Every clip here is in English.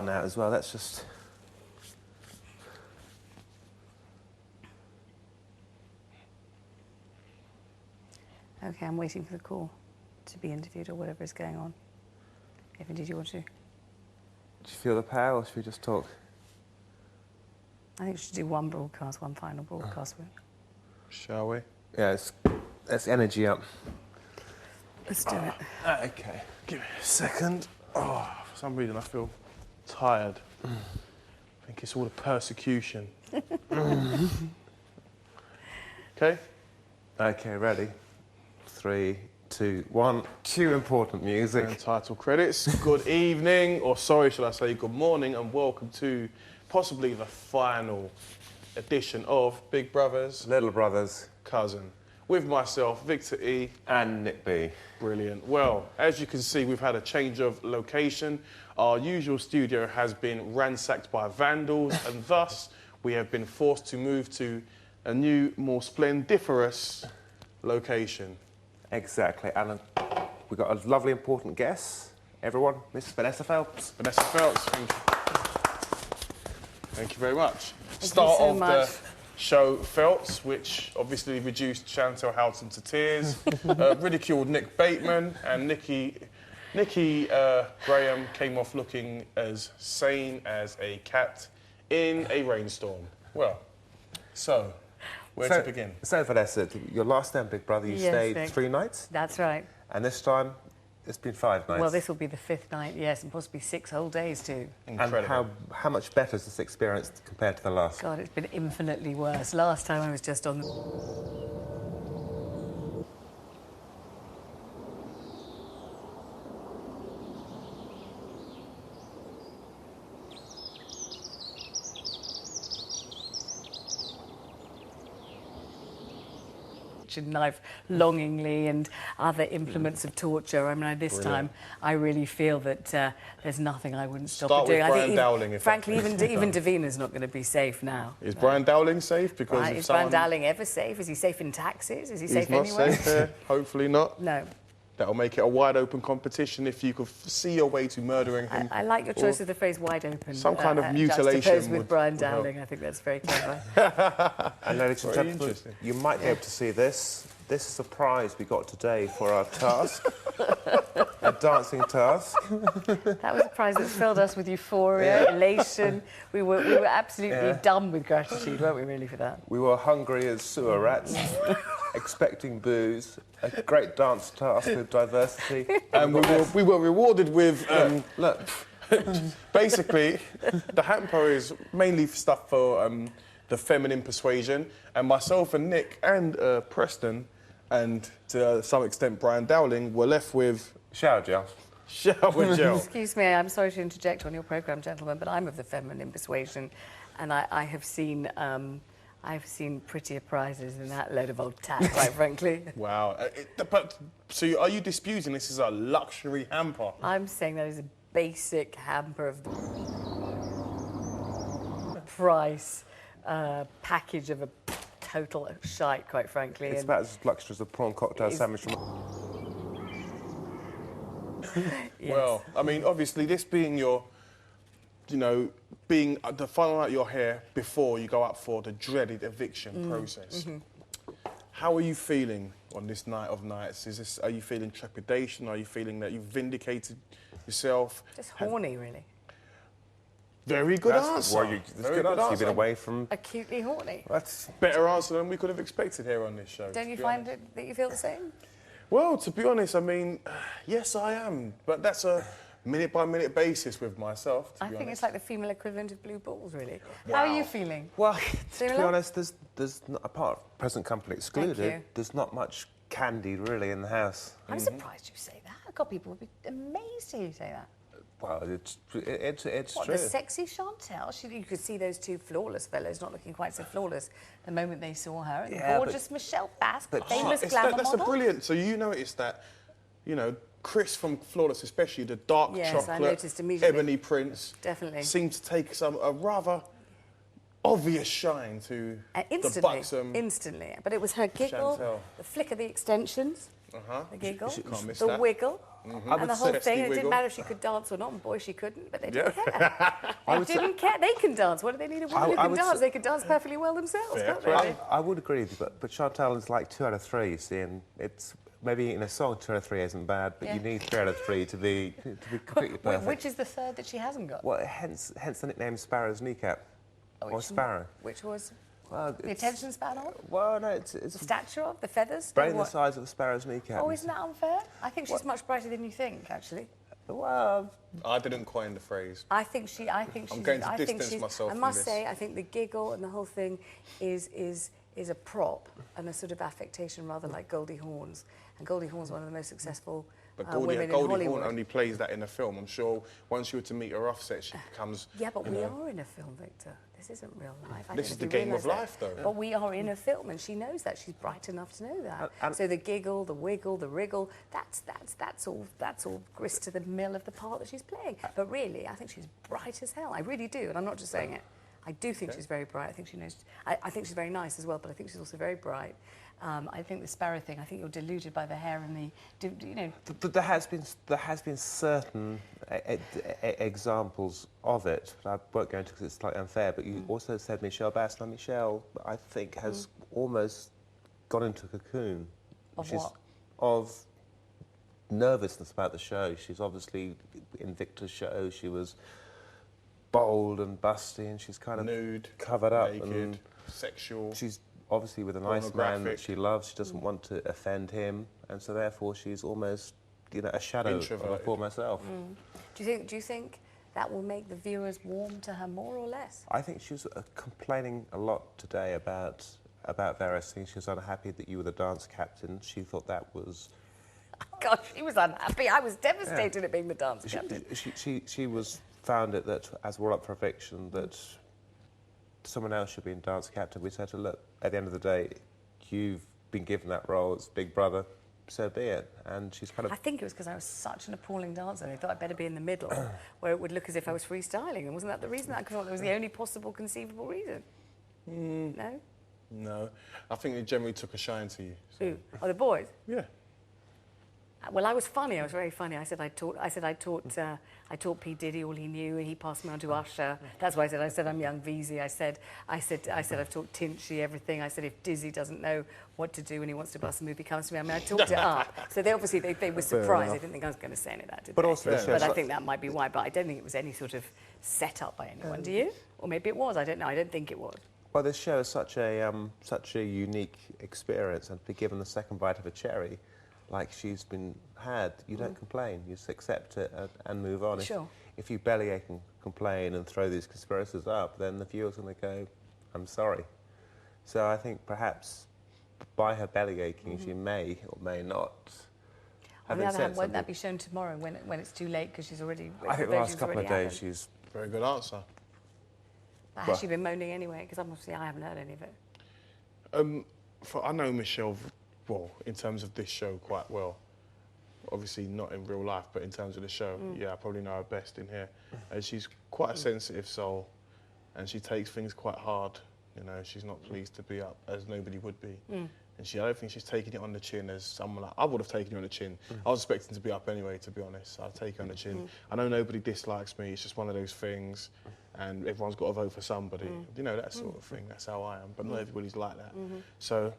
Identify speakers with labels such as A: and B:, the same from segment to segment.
A: Now as well. Let's just.
B: Okay, I'm waiting for the call to be interviewed or whatever is going on. If indeed you want to.
A: Do you feel the power, or should we just talk?
B: I think we should do one broadcast, one final broadcast.
C: Shall we?
A: Yeah, let's energy up.
B: Let's do it.
A: Okay.
C: Give me a second. Oh, for some reason I feel tired. I think it's all the persecution. Okay?
A: Okay, ready? 3, 2, 1. Cue important music.
C: And title credits. Good evening, or sorry, should I say good morning, and welcome to possibly the final edition of Big Brothers,
A: Little Brothers.
C: Cousin. With myself, Victor E.
A: And Nick B.
C: Brilliant. Well, as you can see, we've had a change of location. Our usual studio has been ransacked by vandals, and thus we have been forced to move to a new, more splendiferous location.
A: Exactly. And we've got a lovely, important guest. Everyone, Miss Vanessa Phelps.
C: Vanessa Phelps, thank you very much.
B: Thank you so much.
C: The show Phelps, which obviously reduced Chantal Houghton to tears, ridiculed Nick Bateman, and Nikki Graham came off looking as sane as a cat in a rainstorm. Well, so, where to begin?
A: So, Vanessa, your last day on Big Brother, you stayed
B: Nick.
A: 3 nights?
B: That's right.
A: And this time, it's been 5 nights.
B: Well, this will be the 5th night, yes, and possibly 6 whole days too.
C: Incredible.
A: And how much better is this experience compared to the last?
B: God, it's been infinitely worse. Last time I was just on the... knife longingly and other implements of torture. I mean, this time I really feel that there's nothing I wouldn't stop doing.
C: With Brian
B: I think
C: Dowling,
B: frankly, even Davina's not going to be safe now.
C: Is Brian Dowling safe? Because
B: Right, is Brian Dowling ever safe? Is he safe in taxis? Is he safe
C: not
B: anywhere?
C: safe here. Hopefully not.
B: No.
C: That'll make it a wide open competition if you could see your way to murdering him.
B: I like your choice of the phrase "wide open."
C: Some kind of mutilation
B: juxtaposed with
C: would
B: Brian
C: help.
B: Dowling. I think that's very clever.
A: And ladies and
C: Very
A: gentlemen,
C: interesting.
A: you might be able to see this. This is a prize we got today for our task. A dancing task.
B: That was a prize that filled us with euphoria, elation. We were absolutely dumb with gratitude, weren't we, really, for that?
A: We were hungry as sewer rats, expecting booze, a great dance task with diversity.
C: And we were rewarded with,
A: Look,
C: basically, the hamper is mainly stuff for the feminine persuasion, and myself and Nick and Preston, and to some extent Brian Dowling, were left with
A: shower gel.
C: shower gel.
B: Excuse me, I'm sorry to interject on your programme, gentlemen, but I'm of the feminine persuasion, and I have seen prettier prizes than that load of old tat, quite frankly.
C: Wow. So are you disputing this is a luxury hamper?
B: I'm saying that is a basic hamper of the price package of a total shite, quite frankly.
A: It's
B: and
A: about as luxurious as a prawn cocktail sandwich from...
B: yes.
C: Well, I mean, obviously, this being your, being the final night you're here before you go up for the dreaded eviction process. How are you feeling on this night of nights? Are you feeling trepidation? Are you feeling that you've vindicated yourself?
B: Just horny, really.
C: Very good answer.
A: Well, that's good answer. You've been away from...
B: Acutely horny.
A: That's...
C: Better answer than we could have expected here on this show.
B: Don't you find that you feel the same?
C: Well, to be honest, I mean, yes, I am. But that's a minute-by-minute basis with myself,
B: I think it's like the female equivalent of blue balls, really.
C: Wow.
B: How are you feeling?
A: Well, to be
B: Similar?
A: honest, there's not, apart from present company excluded, there's not much candy really in the house.
B: I'm surprised you say that. God, people would be amazed to hear you say that.
A: Well, it's
B: What,
A: true.
B: the sexy Chantal? You could see those two flawless fellows not looking quite so flawless the moment they saw her. And
A: Yeah,
B: gorgeous Michelle Basque,
A: but-
B: famous glamour
C: That's a
B: model.
C: brilliant. So you noticed that, Chris from Flawless, especially the dark
B: Yes, I
C: chocolate,
B: noticed immediately.
C: ebony prints,
B: Definitely.
C: seemed to take a rather obvious shine to the
B: Instantly,
C: buxom
B: instantly. But it was her giggle,
C: Chantal.
B: the flick of the extensions. the giggle,
C: Can't miss
B: the
C: that.
B: wiggle, and the whole
C: Sexy
B: thing. And it
C: wiggle.
B: didn't matter if she could dance or not, and boy, she couldn't, but they didn't care. They didn't care. They can dance. What do they need a woman who can dance? They could dance perfectly well themselves,
C: Fair
B: can't
C: play.
B: they?
A: I would agree with you, but Chantal is like 2 out of 3, you see, and it's maybe in a song 2 out of 3 isn't bad, but you need 3 out of 3 to be completely perfect.
B: Which is the third that she hasn't got?
A: Well, hence the nickname Sparrow's Kneecap, or Sparrow.
B: Which was
A: Well,
B: the attention span of?
A: Well, no, it's
B: The stature of? The feathers?
A: brain the
B: What?
A: size of a sparrow's kneecap.
B: Oh, isn't that unfair? I think she's much brighter than you think, actually.
A: Well,
C: I didn't coin the phrase.
B: I think she's.
C: going to distance myself
B: I
C: from
B: must
C: this.
B: say, I think the giggle and the whole thing is a prop and a sort of affectation, rather like Goldie Hawn's. And Goldie Hawn's one of the most successful
C: But
B: women in
C: Goldie
B: Hollywood.
C: Hawn only plays that in a film. I'm sure once you were to meet her offset, she becomes.
B: Yeah, but
C: you
B: we
C: know,
B: are in a film, Victor. This isn't real life. I
C: This
B: don't
C: is
B: know if
C: the
B: you
C: game of
B: realise
C: life,
B: that.
C: though.
B: But we are in a film, and she knows that. She's bright enough to know that.
A: And-
B: So the giggle, the wiggle, the wriggle, that's all grist to the mill of the part that she's playing. But really, I think she's bright as hell. I really do, and I'm not just saying it. I do think she's very bright. I think she knows. I think she's very nice as well, but I think she's also very bright. I think the sparrow thing. I think you're deluded by the hair and you know.
A: there has been certain examples of it. But I won't go into because it's slightly unfair. But you also said Michelle Bass. Now Michelle, I think, has almost gone into a cocoon.
B: Of what?
A: Of nervousness about the show. She's obviously in Victor's show. She was bold and busty, and she's kind of
C: nude,
A: covered up,
C: naked,
A: and
C: sexual.
A: she's obviously with a nice man that
C: Pornographic.
A: she loves. She doesn't want to offend him, and so therefore she's almost, a shadow of her
C: Introverted.
A: former self.
B: Do you think that will make the viewers warm to her more or less?
A: I think she was complaining a lot today about various things. She was unhappy that you were the dance captain. She thought that was.
B: Gosh, she was unhappy. I was devastated at being the dance captain.
A: She was found it that as we're up for eviction that someone else should be in dance captain. We said to her, look, at the end of the day, you've been given that role as Big Brother, so be it. And she's kind of.
B: I think it was because I was such an appalling dancer. They thought I'd better be in the middle, where it would look as if I was freestyling. And wasn't that the reason? I thought that was the only possible conceivable reason. No?
C: No, I think they generally took a shine to you. So.
B: Who? Oh, the boys?
C: Yeah.
B: Well, I was funny. I was very funny. I taught P Diddy all he knew, and he passed me on to Usher. That's why I said I'm young VZ. I said I've taught Tinchy everything. I said if Dizzy doesn't know what to do when he wants to bust a move, he comes to me. I mean, I talked it up. So they obviously they were surprised. They didn't think I was going to say any of that, did
A: But
B: they?
A: also the
B: But
A: show-
B: I think that might be why. But I don't think it was any sort of set up by anyone. Do you? Or maybe it was. I don't know. I don't think it was.
A: Well, this show is such a unique experience, and to be given the second bite of a cherry, like she's been had, you don't complain. You just accept it and move on.
B: Sure.
A: If you bellyache and complain and throw these conspiracies up, then the viewer's going to go, "I'm sorry." So I think perhaps by her bellyaching, she may or may not.
B: On the other hand, won't that
A: something.
B: be shown tomorrow when it's too late because she's already?
A: I think the last couple of days she's.
C: Very good answer.
B: Has she been moaning anyway? Because obviously I haven't heard any of it.
C: I know Michelle, well, in terms of this show quite well. Obviously not in real life, but in terms of the show, yeah, I probably know her best in here. And she's quite a sensitive soul, and she takes things quite hard. You know, she's not pleased to be up, as nobody would be. And I don't think she's taking it on the chin as someone like, I would have taken it on the chin. I was expecting to be up anyway, to be honest. I'd take it on the chin. I know nobody dislikes me, it's just one of those things, and everyone's got to vote for somebody. You know, that sort of thing, that's how I am, but not everybody's like that. So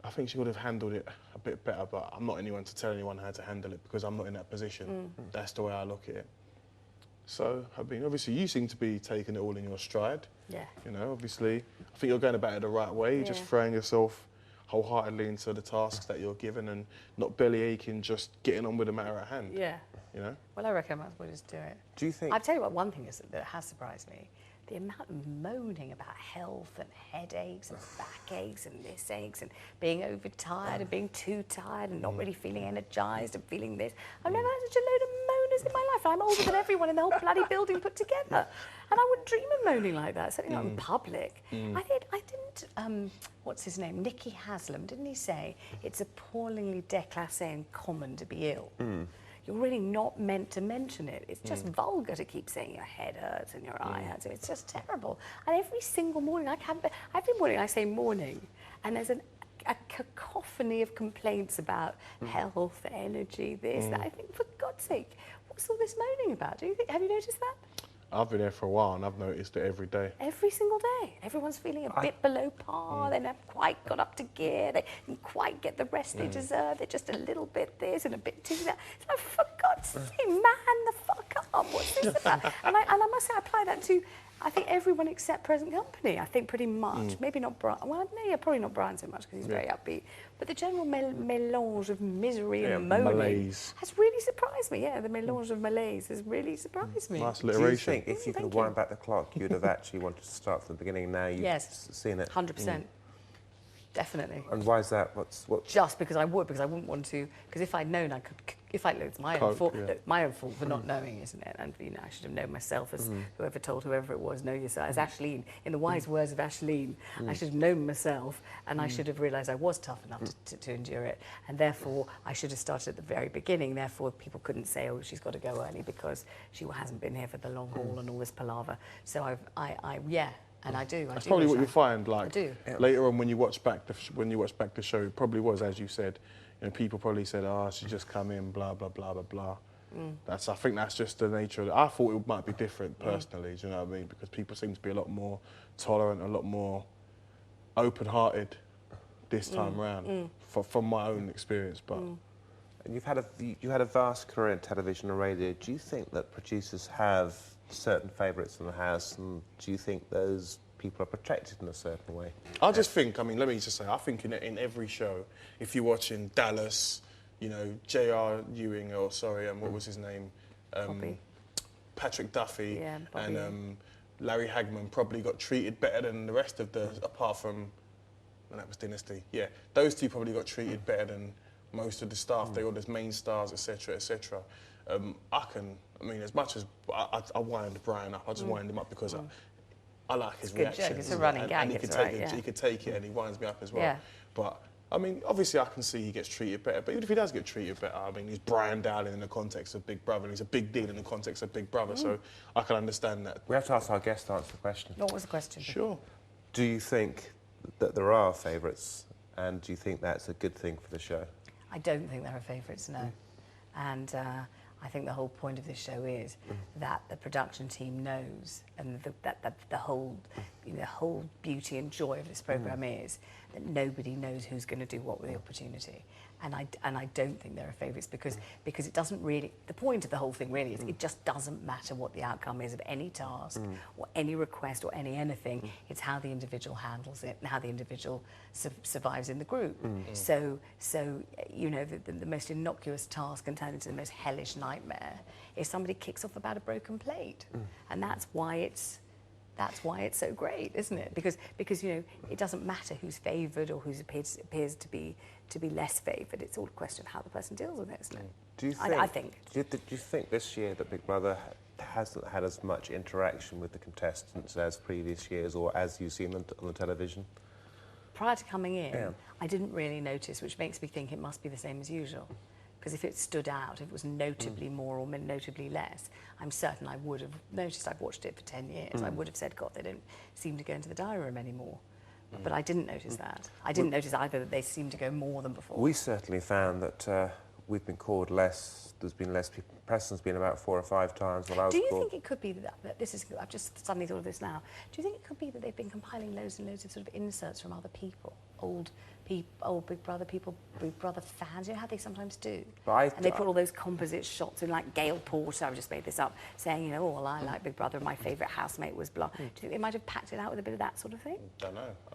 C: I think she would have handled it a bit better, but I'm not anyone to tell anyone how to handle it because I'm not in that position. That's the way I look at it. So, I mean, obviously you seem to be taking it all in your stride.
B: Yeah.
C: You know, obviously, I think you're going about it the right way,
B: Yeah.
C: just throwing yourself wholeheartedly into the tasks that you're given and not belly aching, just getting on with the matter at hand.
B: Yeah.
C: You know?
B: Well, I reckon I might as well just do it.
A: Do you think?
B: I'll tell you what, one thing is that has surprised me. The amount of moaning about health and headaches and backaches and this aches and being overtired and being too tired and not really feeling energised and feeling this. I've never had such a load of moaners in my life. I'm older than everyone in the whole bloody building put together. And I wouldn't dream of moaning like that, certainly not in public. I didn't, what's his name? Nicky Haslam, didn't he say it's appallingly déclassé and common to be ill? You're really not meant to mention it. It's just vulgar to keep saying your head hurts and your eye hurts. It's just terrible. And every single morning, every morning I say morning, and there's a cacophony of complaints about health, energy, this, that. I think, for God's sake, what's all this moaning about? Have you noticed that?
C: I've been there for a while and I've noticed it every day.
B: Every single day. Everyone's feeling a bit below par. They haven't quite got up to gear. They didn't quite get the rest they deserve. They're just a little bit this and a bit too that. It's like, for God's sake, man the fuck up. What's this about? And I must say, I apply that to, I think, everyone except present company. I think pretty much. Maybe not Brian. Well, no, yeah, probably not Brian so much because he's very upbeat. But the general melange of misery and moaning
C: malaise
B: has really surprised me. Yeah, the melange of malaise has really surprised me.
C: Nice
A: Do you
C: alliteration.
A: think if you could wind back the clock, you'd have actually wanted to start from the beginning? Now you've seen it.
B: 100%. Definitely.
A: And why is that? What?
B: Just because I wouldn't want to. Because if I'd known, I could. If I, it's my own fault. Look, my own fault for not knowing, isn't it? And you know, I should have known myself, as whoever told whoever it was, know yourself. As Ashleen, in the wise words of Ashleen, I should have known myself, and I should have realised I was tough enough to endure it. And therefore, I should have started at the very beginning. Therefore, people couldn't say, "Oh, she's got to go early because she hasn't been here for the long haul and all this palaver." So yeah. And I do.
C: That's probably what you find. Like
B: I do.
C: Later on, when you watch back the show, it probably was, as you said. You know, people probably said, "Oh, she just come in, blah blah blah blah blah." I think that's just the nature of it. I thought it might be different personally. Do you know what I mean? Because people seem to be a lot more tolerant, a lot more open-hearted this time round, from my own experience. But
A: And you had a vast career in television and radio. Do you think that producers have certain favourites in the house, and do you think those people are protected in a certain way?
C: I just think, I mean, let me just say, I think in every show, if you're watching Dallas, you know, J.R. Ewing, or what was his name? Patrick Duffy, and Larry Hagman probably got treated better than the rest of apart from, and that was Dynasty. Yeah, those two probably got treated better than most of the staff. They were the main stars, etc., etc. I mean, as much as I wind Brian up, I just wind him up because I like his reactions.
B: It's a running gag.
C: And he could take it, and he winds me up as well.
B: Yeah.
C: But I mean, obviously, I can see he gets treated better. But even if he does get treated better, I mean, he's Brian Dowling in the context of Big Brother, and he's a big deal in the context of Big Brother. So I can understand that.
A: We have to ask our guest to answer the question.
B: What was the question?
C: Sure.
A: Do you think that there are favourites, and do you think that's a good thing for the show?
B: I don't think there are favourites, no. And I think the whole point of this show is that the production team knows, and that the whole beauty and joy of this programme is that nobody knows who's going to do what with the opportunity. And I don't think there are favourites because it doesn't really, the point of the whole thing really is it just doesn't matter what the outcome is of any task or any request or anything. It's how the individual handles it and how the individual survives in the group. So you know, the most innocuous task can turn into the most hellish nightmare if somebody kicks off about a broken plate. And that's why it's so great, isn't it? Because you know, it doesn't matter who's favoured or who appears to be less favoured. It's all a question of how the person deals with it, isn't it?
A: Do you think? Do you think this year that Big Brother hasn't had as much interaction with the contestants as previous years, or as you've seen on the television?
B: Prior to coming in, I didn't really notice, which makes me think it must be the same as usual. Because if it stood out, if it was notably more or notably less, I'm certain I would have noticed. I've watched it for 10 years. I would have said, God, they don't seem to go into the diary room anymore. But I didn't notice that. I didn't notice either that they seemed to go more than before.
A: We certainly found that we've been called less. There's been less people. Preston's been about 4 or 5 times while I was
B: called. Do you
A: think
B: it could be that this is, I've just suddenly thought of this now, do you think it could be that they've been compiling loads and loads of sort of inserts from other people, old Big Brother people, Big Brother fans, you know how they sometimes do? And they put all those composite shots in, like Gail Porter, I've just made this up, saying, you know, oh, well, I like Big Brother and my favourite housemate was blah. Do you think they might have packed it out with a bit of that sort of thing?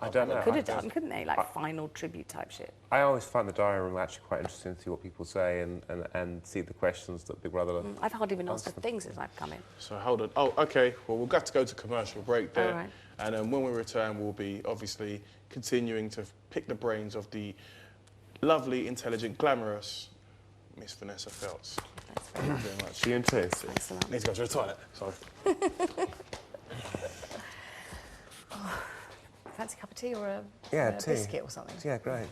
C: I don't know.
B: Could have done, couldn't they? Like final tribute type shit.
A: I always find the diary room actually quite interesting to see what people say and see the questions that Big Brother...
B: I've hardly been asked for things since I've come in.
C: So hold on. Oh, OK. Well, we've got to go to commercial break there.
B: All right.
C: And when we return, we'll be obviously continuing to pick the brains of the lovely, intelligent, glamorous Miss Vanessa Feltz.
B: Thanks very much.
C: Thank you very much.
A: See you in 2.
B: Thanks a lot.
C: Need to go to the toilet. Sorry.
B: Fancy a cup of tea or a
A: tea.
B: biscuit or something?
A: Yeah, great.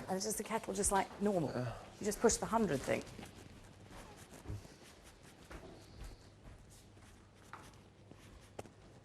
B: And it's just the kettle just like normal. You just push the 100 thing.